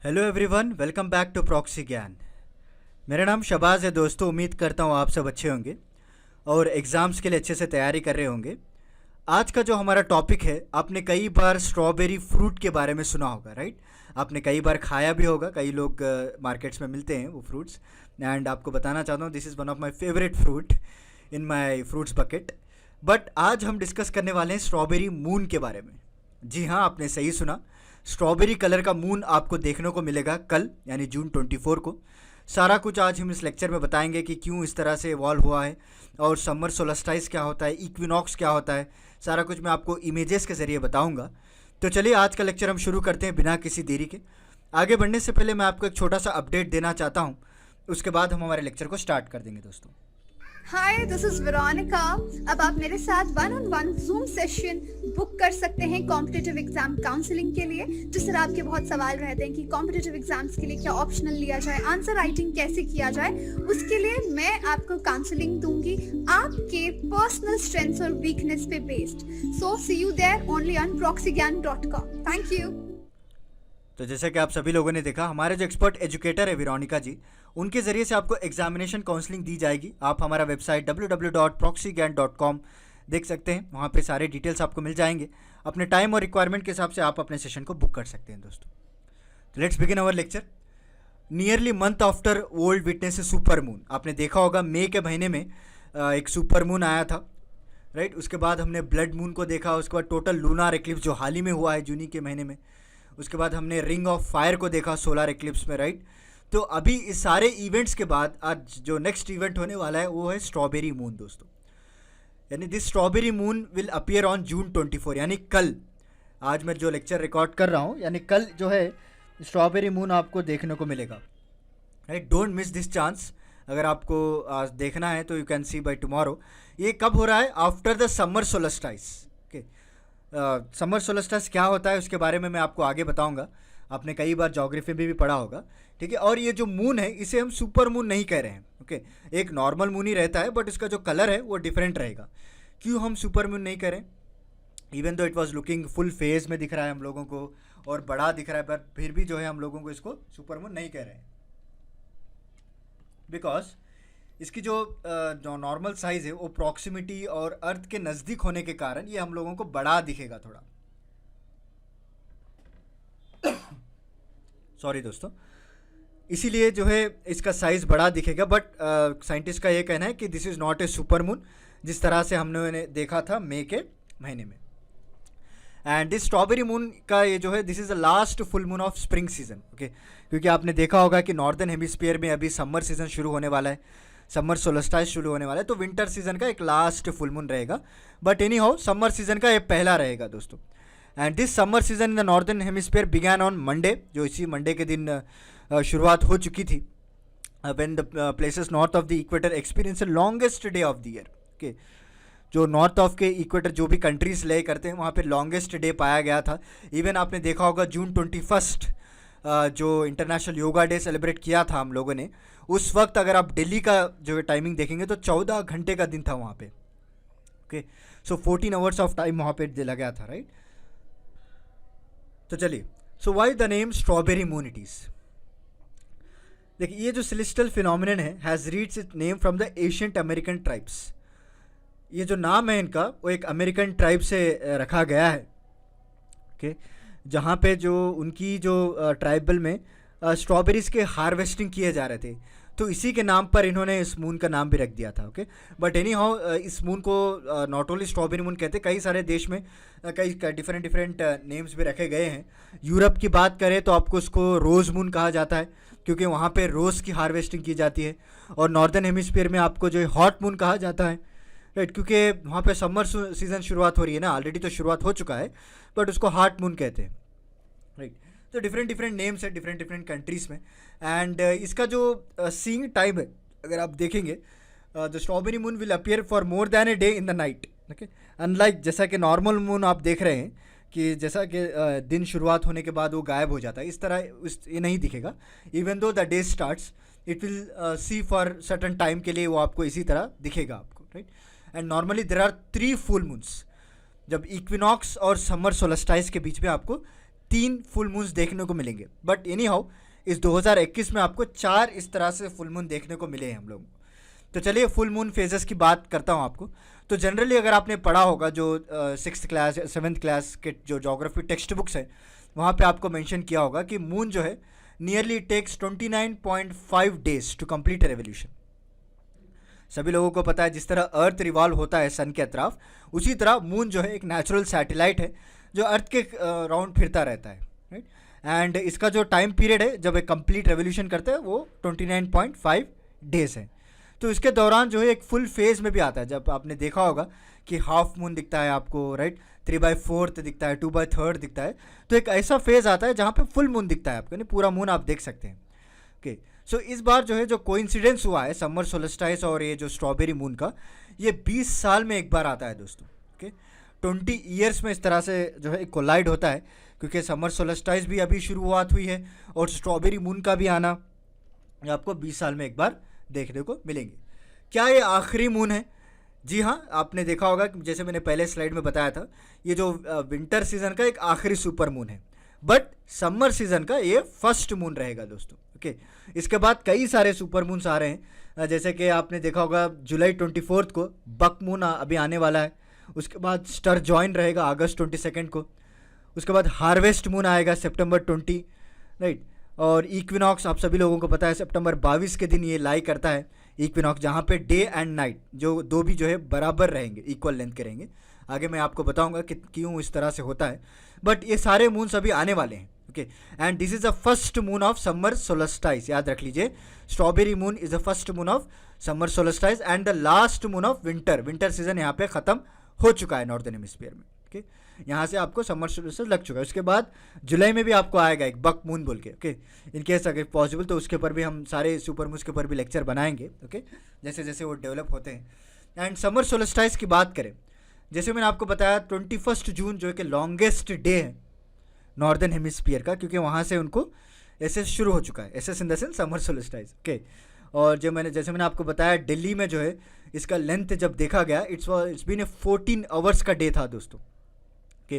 Hello everyone, welcome back to Proxy Gyan. मेरा नाम शबाज़ है दोस्तों। उम्मीद करता हूँ आप सब अच्छे होंगे और एग्ज़ाम्स के लिए अच्छे से तैयारी कर रहे होंगे। आज का जो हमारा टॉपिक है, आपने कई बार स्ट्रॉबेरी फ्रूट के बारे में सुना होगा, राइट? आपने कई बार खाया भी होगा, कई लोग मार्केट्स में मिलते हैं वो फ्रूट्स। एंड आपको बताना चाहता हूँ, this is one of my favourite fruit in my fruits bucket. But आज हम डिस्कस करने वाले हैं स्ट्रॉबेरी मून के बारे में। जी हाँ, आपने सही सुना। स्ट्रॉबेरी कलर का मून आपको देखने को मिलेगा कल, यानी जून 24 को। सारा कुछ आज हम इस लेक्चर में बताएंगे कि क्यों इस तरह से इवॉल्व हुआ है और समर सोलस्टाइस क्या होता है, इक्विनॉक्स क्या होता है। सारा कुछ मैं आपको इमेजेस के ज़रिए बताऊंगा। तो चलिए आज का लेक्चर हम शुरू करते हैं बिना किसी देरी के। आगे बढ़ने से पहले मैं आपको एक छोटा सा अपडेट देना चाहता हूँ, उसके बाद हम हमारे लेक्चर को स्टार्ट कर देंगे दोस्तों। हाय, दिस इज वेरोनिका। अब आप मेरे साथ one on one zoom session book कर सकते हैं कॉम्पिटिटिव एग्जाम काउंसलिंग के लिए। जिस तरह आपके बहुत सवाल रहते हैं कि कॉम्पिटिटिव एग्जाम्स के लिए क्या ऑप्शनल लिया जाए, आंसर राइटिंग कैसे किया जाए, उसके लिए मैं आपको काउंसलिंग दूंगी आपके पर्सनल स्ट्रेंथ्स और वीकनेस पे based. So see you there only on proxygyan.com। Thank you. तो जैसे कि आप सभी लोगों ने देखा, हमारे जो एक्सपर्ट एजुकेटर है वेरोनिका जी, उनके ज़रिए से आपको एग्जामिनेशन काउंसलिंग दी जाएगी। आप हमारा वेबसाइट www.proxygyan.com देख सकते हैं, वहाँ पे सारे डिटेल्स आपको मिल जाएंगे। अपने टाइम और रिक्वायरमेंट के हिसाब से आप अपने सेशन को बुक कर सकते हैं दोस्तों। तो let's begin our lecture. Nearly month after world witness A super moon. आपने देखा होगा मई के महीने में एक सुपर मून आया था, राइट? उसके बाद हमने ब्लड मून को देखा, उसके बाद टोटल लूनार एक्लिप्स जो हाल ही में हुआ है जून के महीने में। उसके बाद हमने रिंग ऑफ फायर को देखा सोलर एक्लिप्स में, राइट? तो अभी इस सारे इवेंट्स के बाद आज जो नेक्स्ट इवेंट होने वाला है वो है स्ट्रॉबेरी मून दोस्तों। यानी this strawberry moon will appear on June 24, यानी कल। आज मैं जो लेक्चर रिकॉर्ड कर रहा हूँ, यानी कल जो है स्ट्रॉबेरी मून आपको देखने को मिलेगा, right? Don't miss this chance. अगर आपको आज देखना है तो you can see by tomorrow. ये कब हो रहा है? After the summer solstice. Okay, summer solstice क्या होता है उसके बारे में मैं आपको आगे बताऊंगा। आपने कई बार ज्योग्राफी में भी पढ़ा होगा, ठीक है? और ये जो मून है इसे हम सुपर मून नहीं कह रहे हैं, ओके? एक नॉर्मल मून ही रहता है, बट इसका जो कलर है वो डिफरेंट रहेगा। क्यों हम सुपर मून नहीं कह रहे? Even though it was looking full phase में दिख रहा है हम लोगों को और बड़ा दिख रहा है, पर फिर भी जो है हम लोगों को इसको सुपर मून नहीं कह रहे हैं, बिकॉज इसकी जो नॉर्मल साइज़ है वो प्रॉक्सिमिटी और अर्थ के नज़दीक होने के कारण ये हम लोगों को बड़ा दिखेगा थोड़ा। सॉरी दोस्तों, इसीलिए जो है इसका साइज़ बड़ा दिखेगा। बट साइंटिस्ट का ये कहना है कि this is not a super moon, जिस तरह से हमने देखा था मई के महीने में। एंड दिस स्ट्रॉबेरी मून का ये जो है this is the last full moon of spring season, okay? क्योंकि आपने देखा होगा कि नॉर्दर्न हेमिस्फीयर में अभी समर सीजन शुरू होने वाला है, समर सोलस्टाइस शुरू होने वाला है, तो विंटर सीजन का एक लास्ट फुल मून रहेगा। But any how summer season का ये पहला रहेगा दोस्तों। And this summer season in the northern hemisphere began on Monday, जो इसी मंडे के दिन शुरुआत हो चुकी थी। When the places north of the equator experience the longest day of the year, okay? जो नॉर्थ ऑफ के इक्वेटर जो भी कंट्रीज ले करते हैं वहाँ पे लॉन्गेस्ट डे पाया गया था। इवन आपने देखा होगा जून 21 जो इंटरनेशनल योगा डे सेलिब्रेट किया था हम लोगों ने, उस वक्त अगर आप दिल्ली का जो टाइमिंग देखेंगे तो 14 घंटे का दिन था वहाँ पे, okay? So 14 hours of time वहाँ पे दिया गया था, राइट? तो चलिए, so why the name strawberry moon it is. देखिए, ये जो सेलेस्टियल फिनोमिनन है has reached it's name from the ancient American tribes. ये जो नाम है इनका वो एक अमेरिकन ट्राइब से रखा गया है, ओके? जहाँ पे जो उनकी जो ट्राइबल में स्ट्रॉबेरीज के हार्वेस्टिंग किए जा रहे थे, तो इसी के नाम पर इन्होंने इस मून का नाम भी रख दिया था, ओके? बट एनी हाउ इस मून को नॉट ओनली स्ट्रॉबेरी मून कहते, कई सारे देश में कई डिफरेंट नेम्स भी रखे गए हैं। यूरोप की बात करें तो आपको उसको रोज़ मून कहा जाता है, क्योंकि वहाँ पे रोज़ की हार्वेस्टिंग की जाती है। और नॉर्दर्न हेमिस्फीयर में आपको जो है हॉट मून कहा जाता है, राइट? क्योंकि वहाँ पे समर सीज़न शुरुआत हो रही है ना, ऑलरेडी तो शुरुआत हो चुका है, बट उसको हॉट मून कहते हैं, राइट? तो डिफरेंट नेम्स है डिफरेंट कंट्रीज़ में। एंड इसका जो सीइंग टाइम है, अगर आप देखेंगे, the strawberry moon will appear for more than a day in the night, okay? Unlike जैसा कि नॉर्मल मून आप देख रहे हैं कि जैसा कि दिन शुरुआत होने के बाद वो गायब हो जाता है, इस तरह ये नहीं दिखेगा। Even though the day starts it will see for certain time के लिए वो आपको इसी तरह दिखेगा आपको, right? And normally there are 3 full moons. जब इक्विनॉक्स और समर सोलस्टाइस के बीच में आपको 3 फुल मून्स देखने को मिलेंगे, बट एनी हाउ इस 2021 में आपको 4 इस तरह से फुल मून देखने को मिले हैं हम लोग। तो चलिए फुल मून फेजेस की बात करता हूँ आपको। तो जनरली अगर आपने पढ़ा होगा जो 6th क्लास 7th क्लास के जो जोग्राफी टेक्स्ट बुक्स है, वहाँ पे आपको मेंशन किया होगा कि मून जो है nearly takes 29.5 days to complete revolution. सभी लोगों को पता है जिस तरह अर्थ रिवॉल्व होता है सन के अतराफ, उसी तरह मून जो है एक नेचुरल सैटेलाइट है जो अर्थ के राउंड फिरता रहता है, राइट। एंड इसका जो टाइम पीरियड है जब एक कंप्लीट रेवोल्यूशन करता है वो 29.5 डेज है। तो इसके दौरान जो है एक फुल फेज में भी आता है, जब आपने देखा होगा कि हाफ मून दिखता है आपको, राइट, 3/4 दिखता है, 2/3 दिखता है। तो एक ऐसा फेज आता है जहाँ पे फुल मून दिखता है आपको, यानी पूरा मून आप देख सकते हैं। ओके, सो इस बार जो है जो कोइंसिडेंस हुआ है समर सोलस्टाइस और ये जो स्ट्रॉबेरी मून का, ये 20 साल में एक बार आता है दोस्तों। ओके, 20 ईयर्स में इस तरह से जो है कोलाइड होता है, क्योंकि समर सोलस्टाइस भी अभी शुरुआत हुई है और स्ट्रॉबेरी मून का भी आना आपको 20 साल में एक बार देखने को मिलेंगे। क्या ये आखिरी मून है? जी हाँ, आपने देखा होगा कि जैसे मैंने पहले स्लाइड में बताया था, ये जो विंटर सीजन का एक आखिरी सुपर मून है, बट समर सीजन का ये फर्स्ट मून रहेगा दोस्तों। ओके, इसके बाद कई सारे सुपर मून्स आ रहे हैं, जैसे कि आपने देखा होगा जुलाई 24 को बक मून अभी आने वाला है। उसके बाद स्टर जॉइन रहेगा अगस्त 22 को। उसके बाद हार्वेस्ट मून आएगा सितंबर 20, राइट। और इक्विनॉक्स आप सभी लोगों को पता है सितंबर 22 के दिन ये लाई करता है इक्विनॉक्स, जहाँ पे डे एंड नाइट जो दो भी जो है बराबर रहेंगे, इक्वल लेंथ के रहेंगे। आगे मैं आपको बताऊंगा कि क्यों इस तरह से होता है, बट ये सारे मून्स अभी आने वाले हैं। Okay, and this is the first moon of summer solstice, याद रख लीजिए, strawberry moon is the first moon of summer solstice and the last moon of winter. Winter season यहाँ पे खत्म हो चुका है नॉर्दर्न हेमिस्फीयर में। ओके, यहाँ से आपको समर सोलस्टाइस लग चुका है। उसके बाद जुलाई में भी आपको आएगा एक बक मून बोल के। ओके, इन केस अगर पॉसिबल तो उसके ऊपर भी हम सारे सुपर मून्स के ऊपर भी लेक्चर बनाएंगे। ओके, जैसे जैसे वो डेवलप होते हैं। एंड समर सोलस्टाइस की बात करें, जैसे मैंने आपको बताया 21 जून जो है कि लॉन्गेस्ट डे है नॉर्दर्न हेमिस्फीयर का, क्योंकि वहाँ से उनको एसएस शुरू हो चुका है, SS in the sense summer solstice. Okay, और जैसे मैंने आपको बताया दिल्ली में जो है इसका लेंथ जब देखा गया इट्स बीन ए 14 आवर्स का डे था दोस्तों। Okay,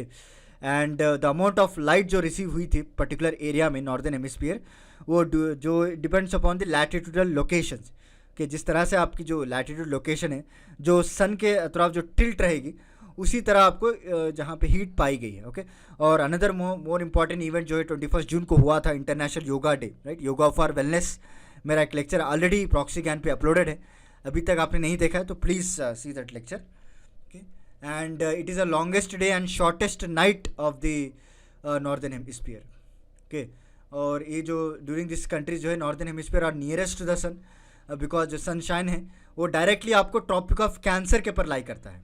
and the amount of light जो रिसीव हुई थी पर्टिकुलर एरिया में नॉर्दर्न हेमिस्फीयर, वो जो depends upon the latitudinal locations, कि जिस तरह से आपकी जो लैटिट्यूड लोकेशन है, जो सन के तरफ जो टिल्ट रहेगी उसी तरह आपको जहाँ पे हीट पाई गई है। ओके, और अनदर मोर इम्पॉर्टेंट इवेंट जो है 21 जून को हुआ था, international yoga day, right, yoga for wellness. मेरा एक लेक्चर ऑलरेडी प्रॉक्सी ज्ञान पे अपलोडेड है, अभी तक आपने नहीं देखा है तो please see that lecture. Okay, and it is the longest day and shortest night of the northern hemisphere. Okay, और ये जो ड्यूरिंग दिस कंट्रीज जो है northern hemisphere are nearest to the sun, because जो सनशाइन है वो directly आपको tropic of cancer के ऊपर लाई करता है।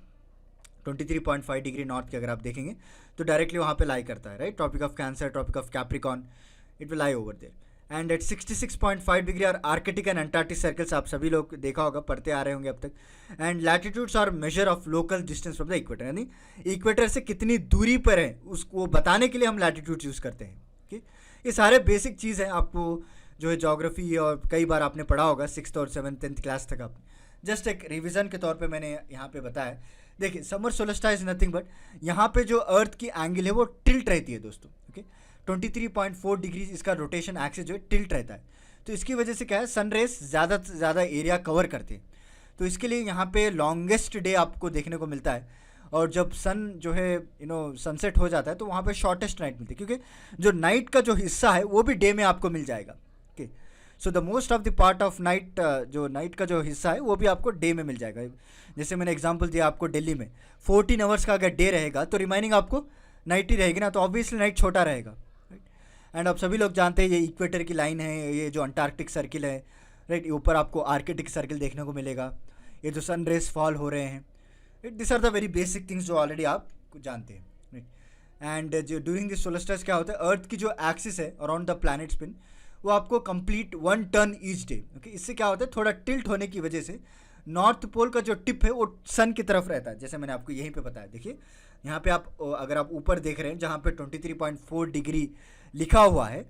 23.5 डिग्री नॉर्थ के अगर आप देखेंगे तो डायरेक्टली वहाँ पे लाई करता है, right, tropic of cancer, tropic of capricorn, it will lie over there. And at 66.5 degree और आर्कटिक एंड अंटार्कटिक सर्कल्स आप सभी लोग देखा होगा, पढ़ते आ रहे होंगे अब तक। And latitudes are measure of local distance from the equator, यानी इक्वेटर से कितनी दूरी पर है उसको बताने के लिए हम लैटिट्यूड्स यूज़ करते हैं। ओके, ये सारे बेसिक चीज़ हैं, आपको जो है जोग्राफी और कई बार आपने पढ़ा होगा 6th और 7th 10th क्लास तक। आप जस्ट एक रिवीजन के तौर पे मैंने यहाँ पे बताया। देखिए, समर सोलस्टाइस नथिंग बट यहाँ पे जो अर्थ की एंगल है वो टिल्ट रहती है दोस्तों। ओके, 23.4 डिग्री इसका रोटेशन एक्सिस जो है टिल्ट रहता है। तो इसकी वजह से क्या है, सन रेस ज़्यादा से ज़्यादा एरिया कवर करते हैं, तो इसके लिए यहाँ पे लॉन्गेस्ट डे आपको देखने को मिलता है। और जब सन जो है सनसेट हो जाता है तो वहाँ पे शॉर्टेस्ट नाइट मिलती है, क्योंकि जो नाइट का जो हिस्सा है वो भी डे में आपको मिल जाएगा। Okay, so the most of the part of night, जो नाइट का जो हिस्सा है वो भी आपको डे में मिल जाएगा। जैसे मैंने एग्जांपल दिया आपको, दिल्ली में 14 आवर्स का अगर डे रहेगा तो रिमाइनिंग आपको नाइट ही रहेगी ना, तो ऑब्वियसली नाइट छोटा रहेगा, राइट। एंड आप सभी लोग जानते हैं ये इक्वेटर की लाइन है, ये जो अंटार्कटिक सर्किल है, राइट, ऊपर आपको आर्कटिक सर्किल देखने को मिलेगा, ये जो सन रेस फॉल हो रहे हैं, this are the very basic things जो ऑलरेडी आप जानते हैं, राइट। एंड जो ड्यूरिंग दिस सोलस्टाइस क्या होता है, अर्थ की जो एक्सिस है अराउंड द प्लैनेट स्पिन, वो आपको complete 1 turn each day. Okay, इससे क्या होता है, थोड़ा टिल्ट होने की वजह से नॉर्थ पोल का जो टिप है वो सन की तरफ रहता है, जैसे मैंने आपको यहीं पे बताया। देखिए यहाँ पे आप अगर आप ऊपर देख रहे हैं जहाँ पे 23.4 डिग्री लिखा हुआ है,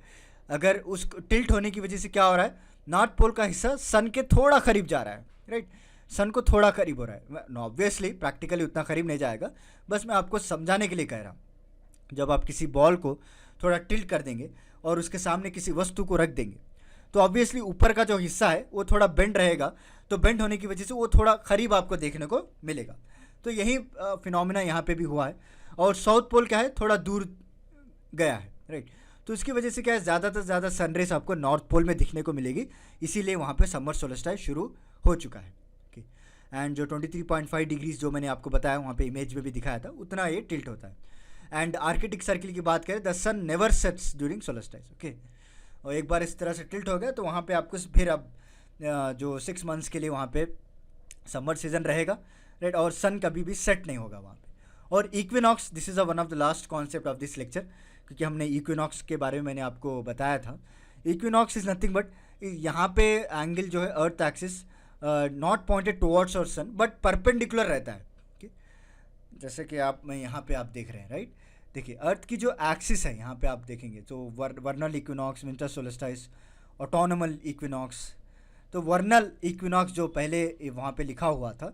अगर उस टिल्ट होने की वजह से क्या हो रहा है, नॉर्थ पोल का हिस्सा सन के थोड़ा करीब जा रहा है, राइट, सन को थोड़ा करीब हो रहा है। ऑब्वियसली प्रैक्टिकली उतना करीब नहीं जाएगा, बस मैं आपको समझाने के लिए कह रहा हूँ। जब आप किसी बॉल को थोड़ा टिल्ट कर देंगे और उसके सामने किसी वस्तु को रख देंगे, तो ऑब्वियसली ऊपर का जो हिस्सा है वो थोड़ा बेंड रहेगा, तो बेंड होने की वजह से वो थोड़ा करीब आपको देखने को मिलेगा। तो यही फिनोमिना यहाँ पे भी हुआ है। और साउथ पोल क्या है, थोड़ा दूर गया है, राइट। तो इसकी वजह से क्या है, ज़्यादा से ज़्यादा सनरेज आपको नॉर्थ पोल में दिखने को मिलेगी, इसीलिए वहाँ पे समर सोल्स्टिस शुरू हो चुका है। ओके, एंड जो 23.5 डिग्रीज जो मैंने आपको बताया वहाँ पे इमेज में भी दिखाया था, उतना ये टिल्ट होता है। एंड आर्कटिक सर्किल की बात करें, the sun never sets during solstice. Okay, और एक बार इस तरह से टिल्ट हो गया तो वहाँ पे आपको फिर अब जो 6 मंथ्स के लिए वहाँ पे समर सीजन रहेगा, राइट, और सन कभी भी सेट नहीं होगा वहाँ पे। और equinox, this is one of the last concept of this lecture, क्योंकि हमने इक्विनॉक्स के बारे में मैंने आपको बताया था। इक्विनॉक्स इज़ नथिंग बट यहाँ पे एंगल जो है अर्थ एक्सिस नॉट पॉइंटेड टुवर्ड्स और सन बट परपेंडिकुलर रहता है। okay? जैसे कि आप यहाँ पे आप देख रहे हैं, राइट। देखिए अर्थ की जो एक्सिस है यहाँ पे आप देखेंगे तो वर्नल इक्विनॉक्स, विंटर सोल्स्टिस, ऑटोनमल इक्विनॉक्स। तो वर्नल इक्विनॉक्स जो पहले वहाँ पे लिखा हुआ था,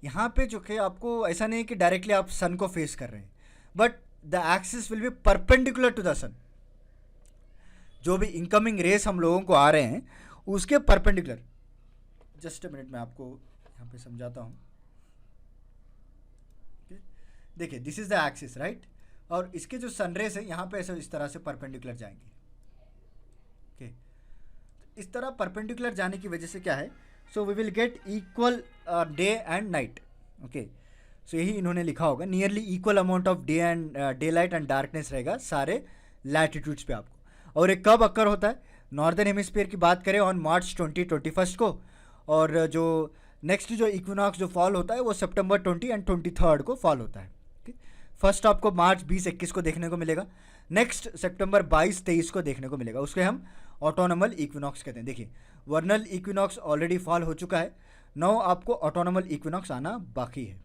यहाँ पे जो कि आपको ऐसा नहीं है कि डायरेक्टली आप सन को फेस कर रहे हैं, but the axis will be perpendicular to the sun. जो भी इनकमिंग रेस हम लोगों को आ रहे हैं उसके परपेंडिकुलर। जस्ट अ मिनट, मैं आपको यहाँ पे समझाता हूँ। देखिए this is the axis, right, और इसके जो सनरेज है यहाँ पे ऐसे इस तरह से परपेंडिकुलर जाएंगे। ओके, इस तरह परपेंडिकुलर जाने की वजह से क्या है, so we will get equal day and night. Okay, so यही इन्होंने लिखा होगा, nearly equal amount of daylight and darkness रहेगा सारे लैटिट्यूड्स पे आपको। और ये कब अक्कर होता है, नॉर्दर्न हेमिस्फीयर की बात करें ऑन मार्च 20-21 को, और जो नेक्स्ट जो इक्विनॉक्स जो फॉल होता है वो सितंबर 20 एंड 23 को फॉल होता है। फर्स्ट आपको मार्च 20-21 को देखने को मिलेगा, नेक्स्ट सितंबर 22-23 को देखने को मिलेगा, उसके हम ऑटोनमल इक्विनॉक्स कहते हैं। देखिए वर्नल इक्विनॉक्स ऑलरेडी फॉल हो चुका है, नाउ आपको ऑटोनमल इक्विनॉक्स आना बाकी है।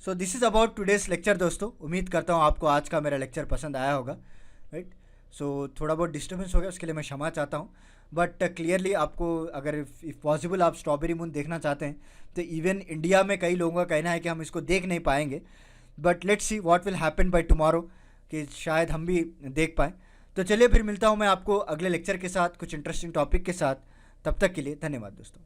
So this is about today's lecture दोस्तों। उम्मीद करता हूँ आपको आज का मेरा लेक्चर पसंद आया होगा, राइट। सो थोड़ा बहुत डिस्टर्बेंस हो गया, उसके लिए मैं क्षमा चाहता हूँ, बट क्लियरली आपको अगर इफ़ पॉसिबल आप स्ट्रॉबेरी मून देखना चाहते हैं तो इवन इंडिया में कई लोगों का कहना है कि हम इसको देख नहीं पाएंगे, but let's see what will happen by tomorrow, कि शायद हम भी देख पाएँ। तो चलिए फिर मिलता हूँ मैं आपको अगले लेक्चर के साथ कुछ इंटरेस्टिंग टॉपिक के साथ। तब तक के लिए धन्यवाद दोस्तों।